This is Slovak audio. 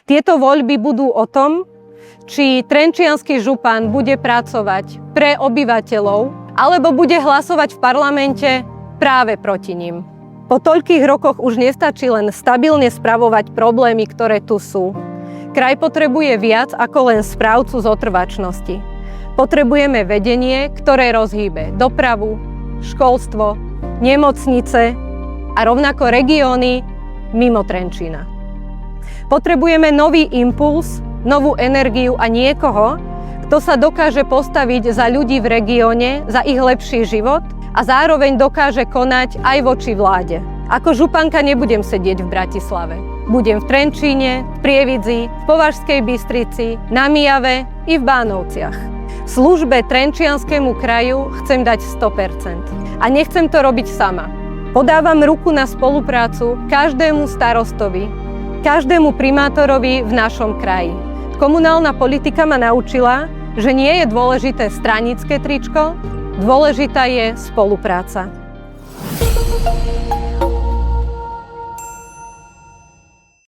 Tieto voľby budú o tom, či trenčiansky župan bude pracovať pre obyvateľov, alebo bude hlasovať v parlamente práve proti nim. Po toľkých rokoch už nestačí len stabilne spravovať problémy, ktoré tu sú. Kraj potrebuje viac ako len správcu zotrvačnosti. Potrebujeme vedenie, ktoré rozhýbe dopravu, školstvo, nemocnice a rovnako regióny mimo Trenčína. Potrebujeme nový impuls, novú energiu a niekoho, kto sa dokáže postaviť za ľudí v regióne, za ich lepší život a zároveň dokáže konať aj voči vláde. Ako županka nebudem sedieť v Bratislave. Budem v Trenčíne, v Prievidzi, v Považskej Bystrici, na Myjave i v Bánovciach. Službe Trenčianskému kraju chcem dať 100%. A nechcem to robiť sama. Podávam ruku na spoluprácu každému starostovi, každému primátorovi v našom kraji. Komunálna politika ma naučila, že nie je dôležité stranické tričko, dôležitá je spolupráca.